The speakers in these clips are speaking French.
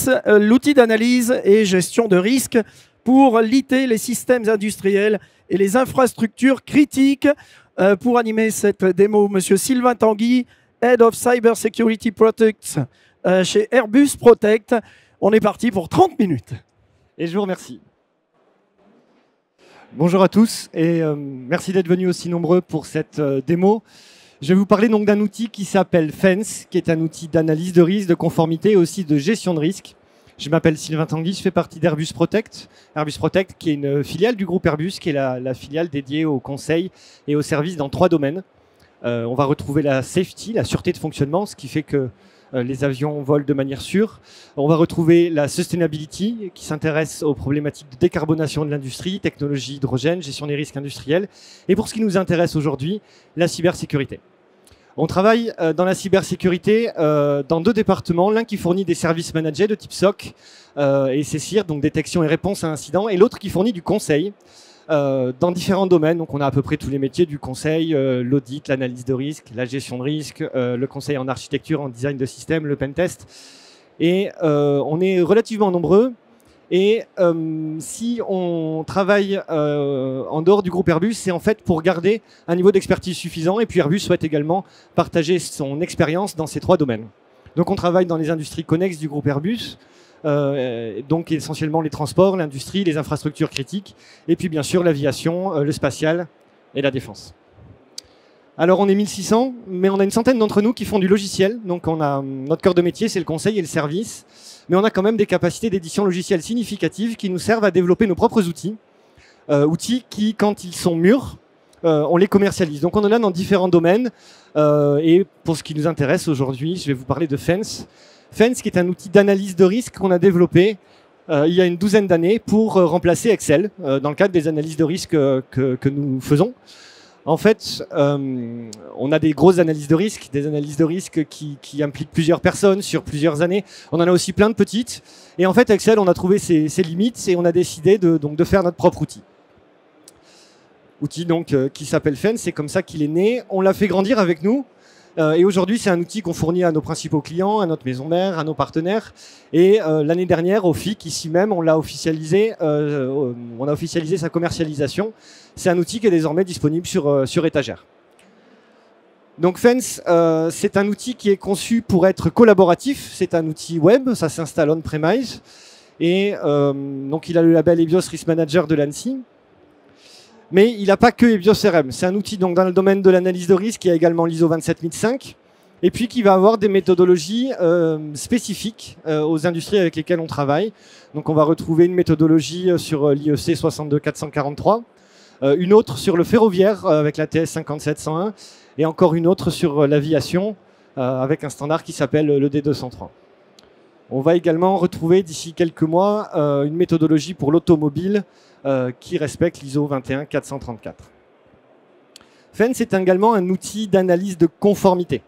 FENS, l'outil d'analyse et gestion de risque pour l'IT, les systèmes industriels et les infrastructures critiques. Pour animer cette démo, Monsieur Sylvain Tanguy, Head of Cyber Security Products chez Airbus Protect. On est parti pour 30 minutes. Et je vous remercie. Bonjour à tous et merci d'être venus aussi nombreux pour cette démo. Je vais vous parler donc d'un outil qui s'appelle FENS, qui est un outil d'analyse de risque, de conformité et aussi de gestion de risque. Je m'appelle Sylvain Tanguy, je fais partie d'Airbus Protect. Airbus Protect qui est une filiale du groupe Airbus, qui est la filiale dédiée au conseil et aux services dans 3 domaines. On va retrouver la safety, la sûreté de fonctionnement, ce qui fait que les avions volent de manière sûre. On va retrouver la sustainability, qui s'intéresse aux problématiques de décarbonation de l'industrie, technologie hydrogène, gestion des risques industriels. Et pour ce qui nous intéresse aujourd'hui, la cybersécurité. On travaille dans la cybersécurité dans 2 départements, l'un qui fournit des services managés de type SOC et CSIR, donc détection et réponse à incidents, et l'autre qui fournit du conseil dans différents domaines. Donc on a à peu près tous les métiers du conseil, l'audit, l'analyse de risque, la gestion de risque, le conseil en architecture, en design de système, le pentest. Et on est relativement nombreux. Et si on travaille en dehors du groupe Airbus, c'est en fait pour garder un niveau d'expertise suffisant. Et puis Airbus souhaite également partager son expérience dans ces 3 domaines. Donc on travaille dans les industries connexes du groupe Airbus, donc essentiellement les transports, l'industrie, les infrastructures critiques, et puis bien sûr l'aviation, le spatial et la défense. Alors on est 1600, mais on a une centaine d'entre nous qui font du logiciel. Donc on a notre cœur de métier, c'est le conseil et le service. Mais on a quand même des capacités d'édition logicielle significatives qui nous servent à développer nos propres outils. Outils qui, quand ils sont mûrs, on les commercialise. Donc on en a dans différents domaines. Et pour ce qui nous intéresse aujourd'hui, je vais vous parler de FENS. FENS qui est un outil d'analyse de risque qu'on a développé il y a une douzaine d'années pour remplacer Excel dans le cadre des analyses de risque que nous faisons. En fait, on a des grosses analyses de risque, des analyses de risque qui impliquent plusieurs personnes sur plusieurs années. On en a aussi plein de petites. Et en fait, Excel, on a trouvé ses limites et on a décidé de faire notre propre outil. Outil donc qui s'appelle FENS, c'est comme ça qu'il est né. On l'a fait grandir avec nous. Et aujourd'hui, c'est un outil qu'on fournit à nos principaux clients, à notre maison mère, à nos partenaires. Et l'année dernière, au FIC, ici même, on a officialisé sa commercialisation. C'est un outil qui est désormais disponible sur étagère. Donc FENS, c'est un outil qui est conçu pour être collaboratif. C'est un outil web, ça s'installe on-premise. Et donc il a le label EBIOS Risk Manager de l'ANSSI. Mais il n'a pas que EBIOS RM. C'est un outil donc, dans le domaine de l'analyse de risque qui a également l'ISO 27005 et puis qui va avoir des méthodologies spécifiques aux industries avec lesquelles on travaille. Donc on va retrouver une méthodologie sur l'IEC 62443, une autre sur le ferroviaire avec la TS 57101 et encore une autre sur l'aviation avec un standard qui s'appelle le D203. On va également retrouver d'ici quelques mois une méthodologie pour l'automobile qui respecte l'ISO 21434. FENS est également un outil d'analyse de conformité.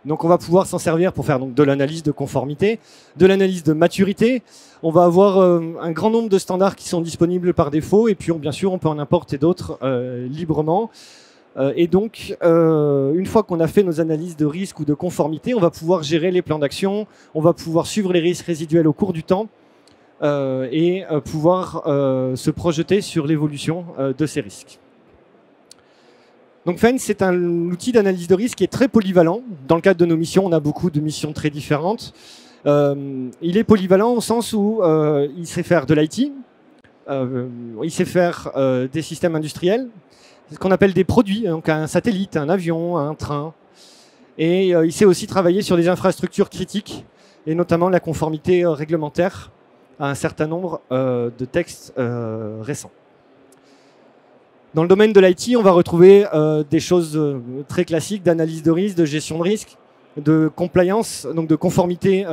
Donc on va pouvoir s'en servir pour faire donc, de l'analyse de conformité, de l'analyse de maturité. On va avoir un grand nombre de standards qui sont disponibles par défaut et puis bien sûr on peut en importer d'autres librement. Et donc, une fois qu'on a fait nos analyses de risque ou de conformité, on va pouvoir gérer les plans d'action, on va pouvoir suivre les risques résiduels au cours du temps et pouvoir se projeter sur l'évolution de ces risques. Donc FENS, c'est un outil d'analyse de risque qui est très polyvalent. Dans le cadre de nos missions, on a beaucoup de missions très différentes. Il est polyvalent au sens où il sait faire de l'IT, il sait faire des systèmes industriels, ce qu'on appelle des produits, donc un satellite, un avion, un train. Et il sait aussi travailler sur des infrastructures critiques, et notamment la conformité réglementaire à un certain nombre de textes récents. Dans le domaine de l'IT, on va retrouver des choses très classiques d'analyse de risque, de gestion de risque, de compliance, donc de conformité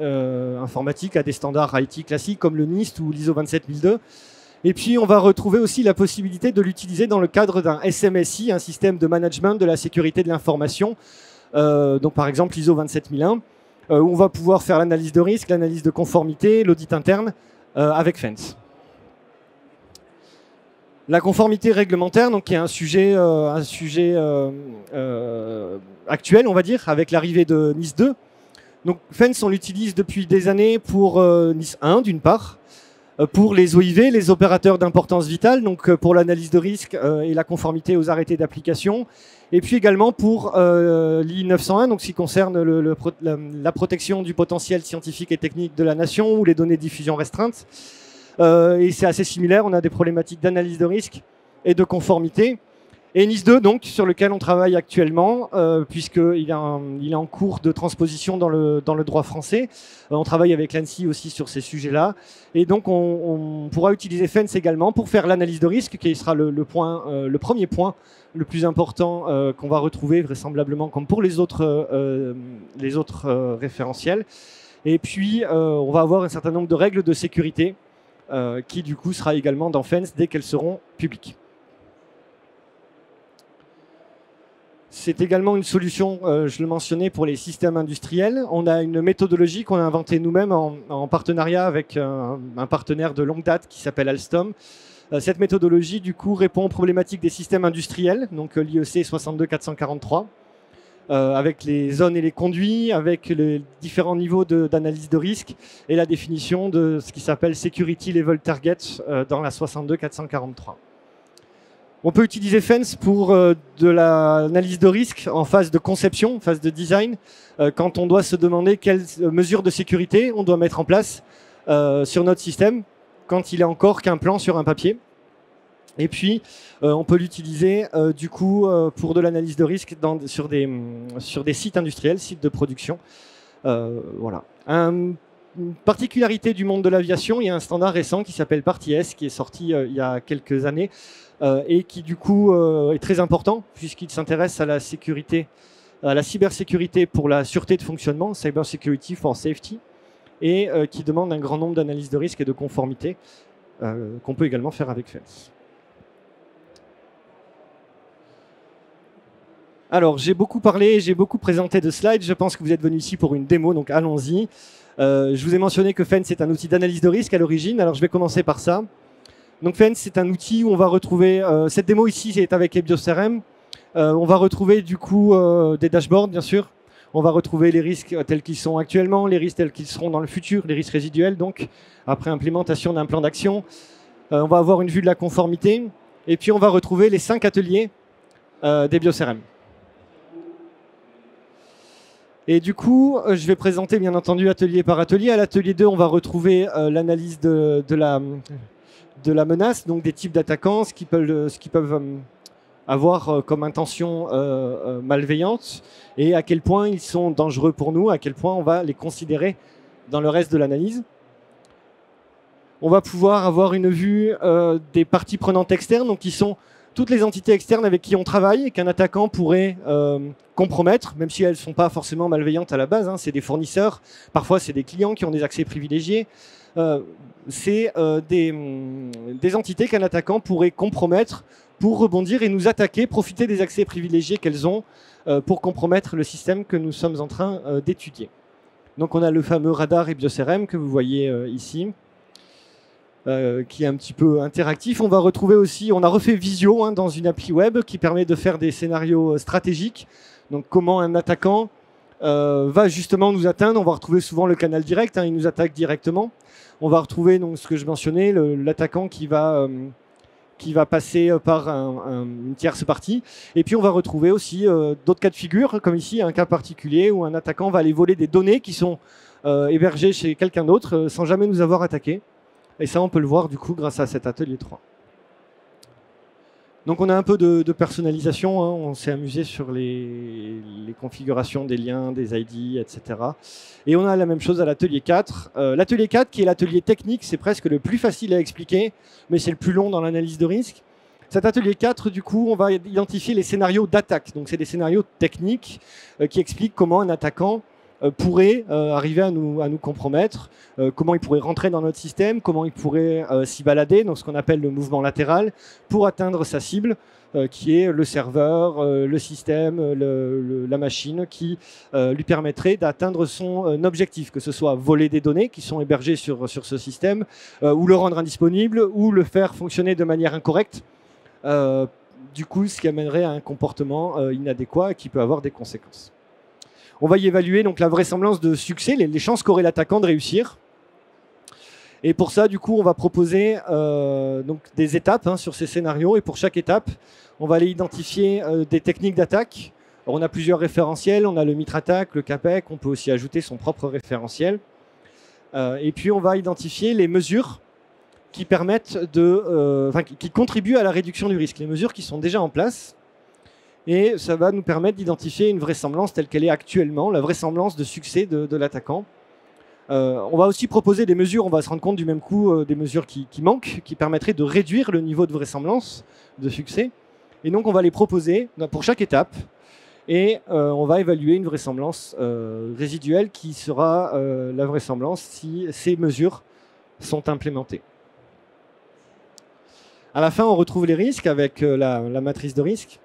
informatique à des standards IT classiques comme le NIST ou l'ISO 27002. Et puis, on va retrouver aussi la possibilité de l'utiliser dans le cadre d'un SMSI, un système de management de la sécurité de l'information, donc par exemple l'ISO 27001, où on va pouvoir faire l'analyse de risque, l'analyse de conformité, l'audit interne avec FENS. La conformité réglementaire, donc, qui est un sujet actuel, on va dire, avec l'arrivée de NIS 2. Donc Fence, on l'utilise depuis des années pour NIS 1 d'une part, pour les OIV, les opérateurs d'importance vitale, donc pour l'analyse de risque et la conformité aux arrêtés d'application, et puis également pour l'I 901, donc ce qui concerne la protection du potentiel scientifique et technique de la nation ou les données de diffusion restreinte. Et c'est assez similaire, on a des problématiques d'analyse de risque et de conformité. Et NIS 2, donc, sur lequel on travaille actuellement, puisqu'il est en cours de transposition dans le droit français. On travaille avec l'ANSSI aussi sur ces sujets-là. Et donc, on pourra utiliser Fence également pour faire l'analyse de risque, qui sera le premier point le plus important qu'on va retrouver vraisemblablement, comme pour les autres référentiels. Et puis, on va avoir un certain nombre de règles de sécurité qui, du coup, sera également dans Fence dès qu'elles seront publiques. C'est également une solution, je le mentionnais, pour les systèmes industriels. On a une méthodologie qu'on a inventée nous-mêmes en partenariat avec un partenaire de longue date qui s'appelle Alstom. Cette méthodologie, du coup, répond aux problématiques des systèmes industriels, donc l'IEC 62443, avec les zones et les conduits, avec les différents niveaux d'analyse de risque et la définition de ce qui s'appelle Security Level Target dans la 62443. On peut utiliser Fence pour de l'analyse de risque en phase de conception, en phase de design, quand on doit se demander quelles mesures de sécurité on doit mettre en place sur notre système, quand il est encore qu'un plan sur un papier. Et puis, on peut l'utiliser du coup pour de l'analyse de risque sur des sites industriels, sites de production. Voilà. Une particularité du monde de l'aviation, il y a un standard récent qui s'appelle PARTIS, qui est sorti il y a quelques années, et qui du coup est très important puisqu'il s'intéresse à la sécurité, à la cybersécurité pour la sûreté de fonctionnement, Cyber Security for Safety, et qui demande un grand nombre d'analyses de risque et de conformité qu'on peut également faire avec Fence. Alors, j'ai beaucoup parlé, j'ai beaucoup présenté de slides. Je pense que vous êtes venus ici pour une démo, donc allons-y. Je vous ai mentionné que Fence est un outil d'analyse de risque à l'origine. Alors, je vais commencer par ça. Donc, Fence, c'est un outil où on va retrouver... cette démo ici, c'est avec EBIOS-CRM. On va retrouver du coup des dashboards, bien sûr. On va retrouver les risques tels qu'ils sont actuellement, les risques tels qu'ils seront dans le futur, les risques résiduels, donc, après implémentation d'un plan d'action. On va avoir une vue de la conformité. Et puis, on va retrouver les 5 ateliers d'EBIOS-CRM. Et du coup, je vais présenter bien entendu atelier par atelier. À l'atelier 2, on va retrouver l'analyse de la menace, donc des types d'attaquants, ce qu'ils peuvent avoir comme intention malveillante et à quel point ils sont dangereux pour nous, à quel point on va les considérer dans le reste de l'analyse. On va pouvoir avoir une vue des parties prenantes externes, donc qui sont toutes les entités externes avec qui on travaille et qu'un attaquant pourrait compromettre, même si elles ne sont pas forcément malveillantes à la base. Hein, c'est des fournisseurs, parfois c'est des clients qui ont des accès privilégiés. C'est des entités qu'un attaquant pourrait compromettre pour rebondir et nous attaquer, profiter des accès privilégiés qu'elles ont pour compromettre le système que nous sommes en train d'étudier. Donc on a le fameux radar EBIOS-CRM que vous voyez ici. Qui est un petit peu interactif. On va retrouver aussi, on a refait Visio hein, dans une appli web qui permet de faire des scénarios stratégiques. Donc comment un attaquant va justement nous atteindre. On va retrouver souvent le canal direct, hein, il nous attaque directement. On va retrouver donc, ce que je mentionnais, l'attaquant qui va passer par une tierce partie. Et puis on va retrouver aussi d'autres cas de figure, comme ici un cas particulier où un attaquant va aller voler des données qui sont hébergées chez quelqu'un d'autre sans jamais nous avoir attaqué. Et ça, on peut le voir du coup grâce à cet atelier 3. Donc on a un peu de personnalisation, hein. On s'est amusé sur les configurations des liens, des ID, etc. Et on a la même chose à l'atelier 4. L'atelier 4, qui est l'atelier technique, c'est presque le plus facile à expliquer, mais c'est le plus long dans l'analyse de risque. Cet atelier 4, du coup, on va identifier les scénarios d'attaque. Donc c'est des scénarios techniques qui expliquent comment un attaquant pourrait arriver à nous compromettre, comment il pourrait rentrer dans notre système, comment il pourrait s'y balader, donc ce qu'on appelle le mouvement latéral, pour atteindre sa cible, qui est le serveur, le système, la machine, qui lui permettrait d'atteindre son objectif, que ce soit voler des données qui sont hébergées sur ce système, ou le rendre indisponible, ou le faire fonctionner de manière incorrecte, du coup, ce qui amènerait à un comportement inadéquat et qui peut avoir des conséquences. On va y évaluer donc la vraisemblance de succès, les chances qu'aurait l'attaquant de réussir. Et pour ça, du coup, on va proposer donc des étapes sur ces scénarios. Et pour chaque étape, on va aller identifier des techniques d'attaque. On a plusieurs référentiels. On a le Mitre-Attack, le CAPEC. On peut aussi ajouter son propre référentiel. Et puis, on va identifier les mesures qui permettent qui contribuent à la réduction du risque. Les mesures qui sont déjà en place. Et ça va nous permettre d'identifier une vraisemblance telle qu'elle est actuellement, la vraisemblance de succès de l'attaquant. On va aussi proposer des mesures, on va se rendre compte du même coup des mesures qui manquent, qui permettraient de réduire le niveau de vraisemblance de succès. Et donc on va les proposer pour chaque étape et on va évaluer une vraisemblance résiduelle qui sera la vraisemblance si ces mesures sont implémentées. À la fin, on retrouve les risques avec la matrice de risque.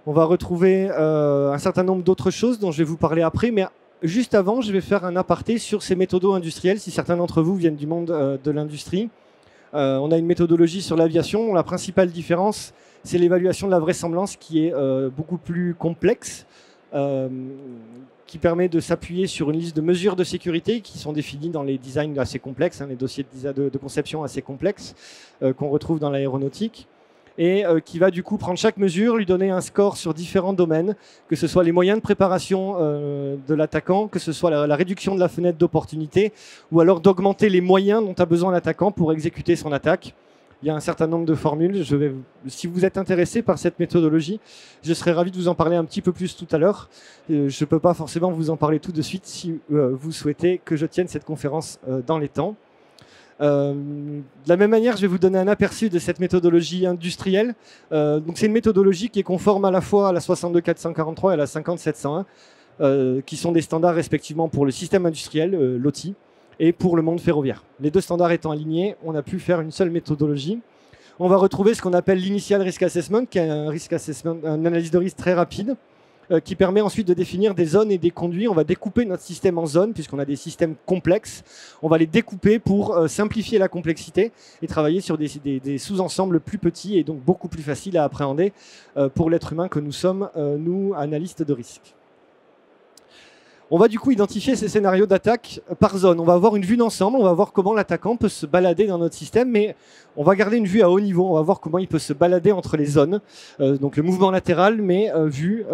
On va retrouver un certain nombre d'autres choses dont je vais vous parler après, mais juste avant, je vais faire un aparté sur ces méthodos industriels, si certains d'entre vous viennent du monde de l'industrie. On a une méthodologie sur l'aviation. La principale différence, c'est l'évaluation de la vraisemblance qui est beaucoup plus complexe, qui permet de s'appuyer sur une liste de mesures de sécurité qui sont définies dans les designs assez complexes, les dossiers de conception assez complexes qu'on retrouve dans l'aéronautique. Et qui va du coup prendre chaque mesure, lui donner un score sur différents domaines, que ce soit les moyens de préparation de l'attaquant, que ce soit la réduction de la fenêtre d'opportunité, ou alors d'augmenter les moyens dont a besoin l'attaquant pour exécuter son attaque. Il y a un certain nombre de formules. Si vous êtes intéressé par cette méthodologie, je serais ravi de vous en parler un petit peu plus tout à l'heure. Je ne peux pas forcément vous en parler tout de suite si vous souhaitez que je tienne cette conférence dans les temps. De la même manière, je vais vous donner un aperçu de cette méthodologie industrielle. Donc, c'est une méthodologie qui est conforme à la fois à la 62443 et à la 50701, qui sont des standards respectivement pour le système industriel, l'OTI, et pour le monde ferroviaire. Les deux standards étant alignés, on a pu faire une seule méthodologie. On va retrouver ce qu'on appelle l'Initial Risk Assessment, qui est un risk assessment, une analyse de risque très rapide, qui permet ensuite de définir des zones et des conduits. On va découper notre système en zones, puisqu'on a des systèmes complexes. On va les découper pour simplifier la complexité et travailler sur des sous-ensembles plus petits et donc beaucoup plus faciles à appréhender pour l'être humain que nous sommes, nous, analystes de risque. On va du coup identifier ces scénarios d'attaque par zone. On va avoir une vue d'ensemble, on va voir comment l'attaquant peut se balader dans notre système, mais on va garder une vue à haut niveau, on va voir comment il peut se balader entre les zones, donc le mouvement latéral, mais vu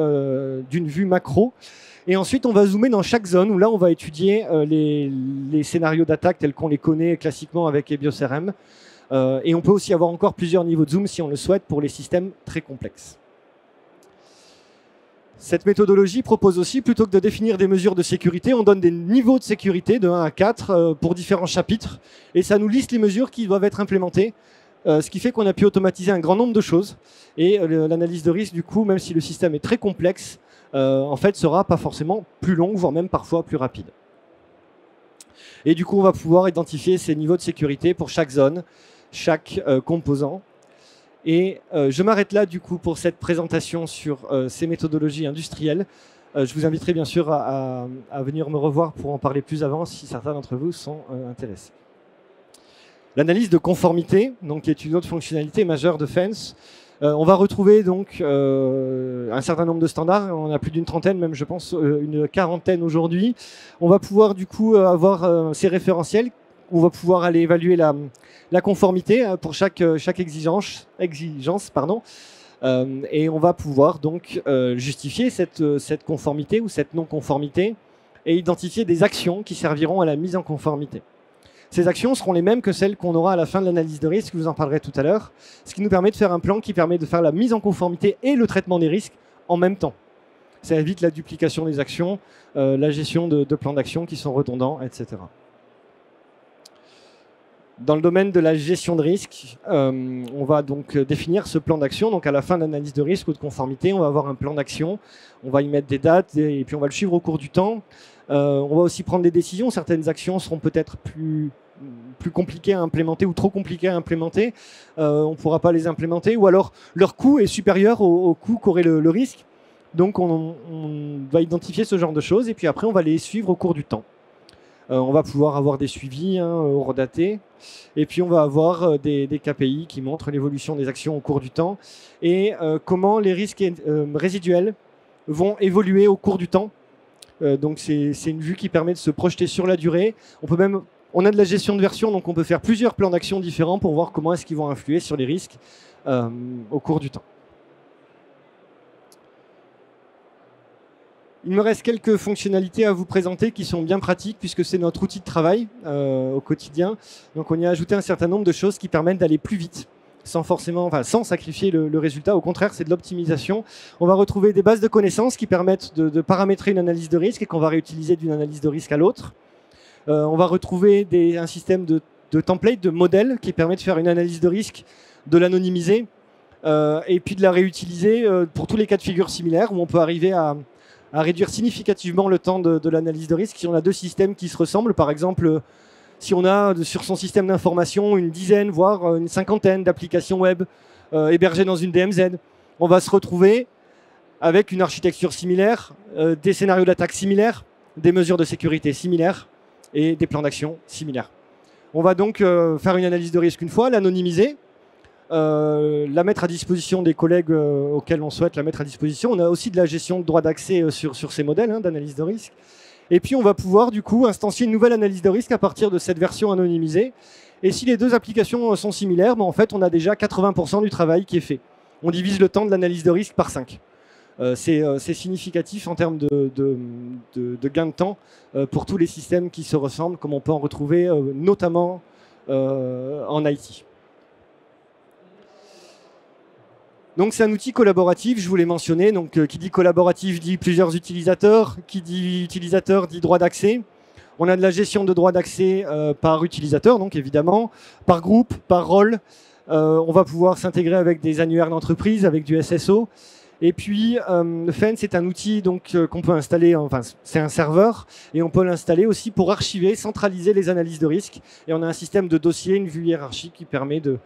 d'une vue macro. Et ensuite, on va zoomer dans chaque zone, où là, on va étudier les scénarios d'attaque tels qu'on les connaît classiquement avec EBIOS-RM. Et on peut aussi avoir encore plusieurs niveaux de zoom si on le souhaite pour les systèmes très complexes. Cette méthodologie propose aussi, plutôt que de définir des mesures de sécurité, on donne des niveaux de sécurité de 1 à 4 pour différents chapitres. Et ça nous liste les mesures qui doivent être implémentées, ce qui fait qu'on a pu automatiser un grand nombre de choses. Et l'analyse de risque, du coup, même si le système est très complexe, en fait, sera pas forcément plus longue, voire même parfois plus rapide. Et du coup, on va pouvoir identifier ces niveaux de sécurité pour chaque zone, chaque composant. Et je m'arrête là du coup pour cette présentation sur ces méthodologies industrielles. Je vous inviterai bien sûr à venir me revoir pour en parler plus avant si certains d'entre vous sont intéressés. L'analyse de conformité, donc, qui est une autre fonctionnalité majeure de FENS. On va retrouver donc un certain nombre de standards. On a plus d'une trentaine, même je pense une quarantaine aujourd'hui. On va pouvoir du coup avoir ces référentiels. On va pouvoir aller évaluer la conformité pour chaque exigence. Et on va pouvoir donc justifier cette conformité ou cette non-conformité et identifier des actions qui serviront à la mise en conformité. Ces actions seront les mêmes que celles qu'on aura à la fin de l'analyse de risque, je vous en parlerai tout à l'heure, ce qui nous permet de faire un plan qui permet de faire la mise en conformité et le traitement des risques en même temps. Ça évite la duplication des actions, la gestion de plans d'action qui sont redondants, etc. Dans le domaine de la gestion de risque, on va donc définir ce plan d'action. Donc à la fin de l'analyse de risque ou de conformité, on va avoir un plan d'action. On va y mettre des dates et puis on va le suivre au cours du temps. On va aussi prendre des décisions. Certaines actions seront peut-être plus compliquées à implémenter ou trop compliquées à implémenter. On ne pourra pas les implémenter. Ou alors leur coût est supérieur au coût qu'aurait le risque. Donc on va identifier ce genre de choses et puis après on va les suivre au cours du temps. On va pouvoir avoir des suivis horodatés et puis on va avoir des KPI qui montrent l'évolution des actions au cours du temps et comment les risques résiduels vont évoluer au cours du temps. Donc c'est une vue qui permet de se projeter sur la durée. On a de la gestion de version, donc on peut faire plusieurs plans d'action différents pour voir comment est-ce qu'ils vont influer sur les risques au cours du temps. Il me reste quelques fonctionnalités à vous présenter qui sont bien pratiques puisque c'est notre outil de travail au quotidien. Donc on y a ajouté un certain nombre de choses qui permettent d'aller plus vite sans sacrifier le résultat. Au contraire, c'est de l'optimisation. On va retrouver des bases de connaissances qui permettent de paramétrer une analyse de risque et qu'on va réutiliser d'une analyse de risque à l'autre. On va retrouver un système de template, de modèles qui permet de faire une analyse de risque, de l'anonymiser et puis de la réutiliser pour tous les cas de figure similaires où on peut arriver à réduire significativement le temps de l'analyse de risque si on a deux systèmes qui se ressemblent. Par exemple, si on a sur son système d'information une dizaine, voire une cinquantaine d'applications web hébergées dans une DMZ, on va se retrouver avec une architecture similaire, des scénarios d'attaque similaires, des mesures de sécurité similaires et des plans d'action similaires. On va donc faire une analyse de risque une fois, l'anonymiser, la mettre à disposition des collègues auxquels on souhaite la mettre à disposition. On a aussi de la gestion de droit d'accès sur ces modèles d'analyse de risque. Et puis on va pouvoir du coup instancier une nouvelle analyse de risque à partir de cette version anonymisée. Et si les deux applications sont similaires, en fait on a déjà 80% du travail qui est fait. On divise le temps de l'analyse de risque par 5. C'est significatif en termes de gain de temps pour tous les systèmes qui se ressemblent, comme on peut en retrouver notamment en IT. Donc c'est un outil collaboratif, je vous l'ai mentionné. Donc qui dit collaboratif dit plusieurs utilisateurs, qui dit utilisateur dit droit d'accès. On a de la gestion de droit d'accès par utilisateur, donc évidemment, par groupe, par rôle. On va pouvoir s'intégrer avec des annuaires d'entreprise, avec du SSO. Et puis Fence est un outil qu'on peut installer, enfin c'est un serveur, et on peut l'installer aussi pour archiver, centraliser les analyses de risque. Et on a un système de dossiers, une vue hiérarchique qui permet de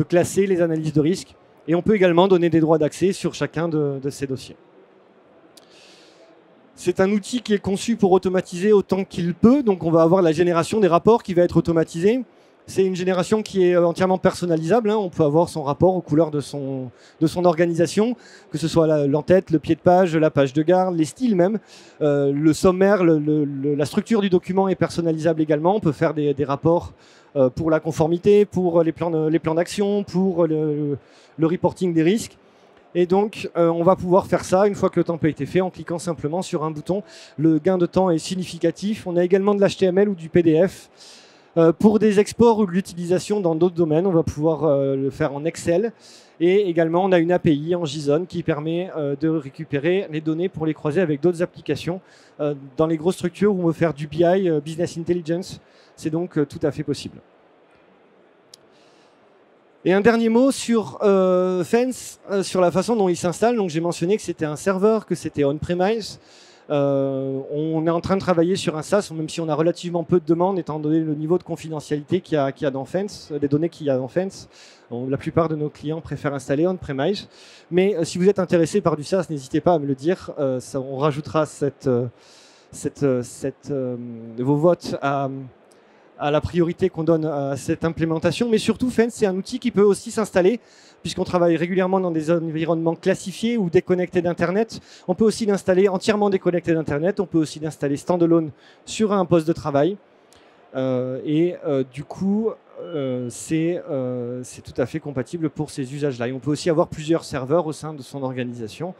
classer les analyses de risque. Et on peut également donner des droits d'accès sur chacun de ces dossiers. C'est un outil qui est conçu pour automatiser autant qu'il peut. Donc on va avoir la génération des rapports qui va être automatisée. C'est une génération qui est entièrement personnalisable. On peut avoir son rapport aux couleurs de son organisation, que ce soit l'entête, le pied de page, la page de garde, les styles même. Le sommaire, la structure du document est personnalisable également. On peut faire des rapports pour la conformité, pour les plans d'action, pour le reporting des risques. Et donc, on va pouvoir faire ça une fois que le template a été fait en cliquant simplement sur un bouton. Le gain de temps est significatif. On a également de l'HTML ou du PDF. Pour des exports ou de l'utilisation dans d'autres domaines, on va pouvoir le faire en Excel. Et également, on a une API en JSON qui permet de récupérer les données pour les croiser avec d'autres applications. Dans les grosses structures où on veut faire du BI, Business Intelligence, c'est donc tout à fait possible. Et un dernier mot sur Fence, sur la façon dont il s'installe. Donc j'ai mentionné que c'était un serveur, que c'était on-premise. On est en train de travailler sur un SaaS, même si on a relativement peu de demandes, étant donné le niveau de confidentialité qu'il y a dans Fence, les données qu'il y a dans Fence. La plupart de nos clients préfèrent installer on-premise. Mais si vous êtes intéressé par du SaaS, n'hésitez pas à me le dire. On rajoutera vos votes à la priorité qu'on donne à cette implémentation. Mais surtout, Fence, c'est un outil qui peut aussi s'installer, puisqu'on travaille régulièrement dans des environnements classifiés ou déconnectés d'Internet. On peut aussi l'installer entièrement déconnecté d'Internet. On peut aussi l'installer standalone sur un poste de travail. Du coup, c'est tout à fait compatible pour ces usages-là. Et on peut aussi avoir plusieurs serveurs au sein de son organisation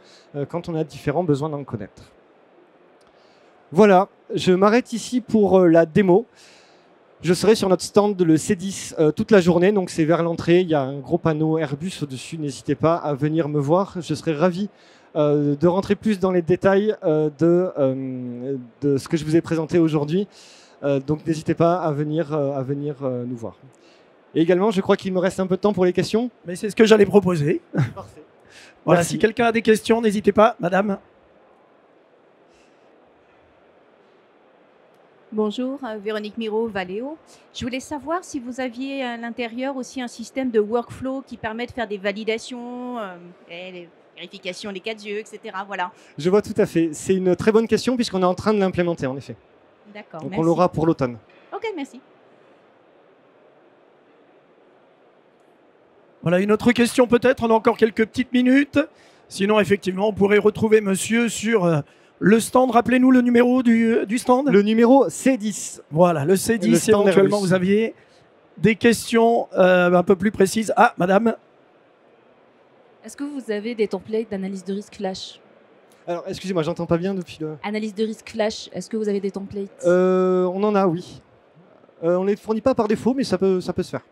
quand on a différents besoins d'en connaître. Voilà, je m'arrête ici pour la démo. Je serai sur notre stand, le C10, toute la journée, donc c'est vers l'entrée. Il y a un gros panneau Airbus au-dessus, n'hésitez pas à venir me voir. Je serai ravi de rentrer plus dans les détails de ce que je vous ai présenté aujourd'hui. Donc n'hésitez pas à venir nous voir. Et également, je crois qu'il me reste un peu de temps pour les questions. Mais c'est ce que j'allais proposer. Parfait. Voilà, si quelqu'un a des questions, n'hésitez pas, madame. Bonjour, Véronique Miro, Valeo. Je voulais savoir si vous aviez à l'intérieur aussi un système de workflow qui permet de faire des validations, les vérifications des 4 yeux, etc. Voilà. Je vois tout à fait. C'est une très bonne question puisqu'on est en train de l'implémenter, en effet. D'accord, donc merci. On l'aura pour l'automne. Ok, merci. Voilà, une autre question peut-être, on a encore quelques petites minutes. Sinon, effectivement, on pourrait retrouver monsieur sur le stand. Rappelez-nous le numéro du stand. Le numéro C10. Voilà, le C10, Le stand éventuellement, Airbus. vous aviez des questions un peu plus précises. Ah, madame. Est-ce que vous avez des templates d'analyse de risque flash? Alors, excusez-moi, j'entends pas bien depuis le... Analyse de risque flash, est-ce que vous avez des templates? On en a, oui. On les fournit pas par défaut, mais ça peut se faire.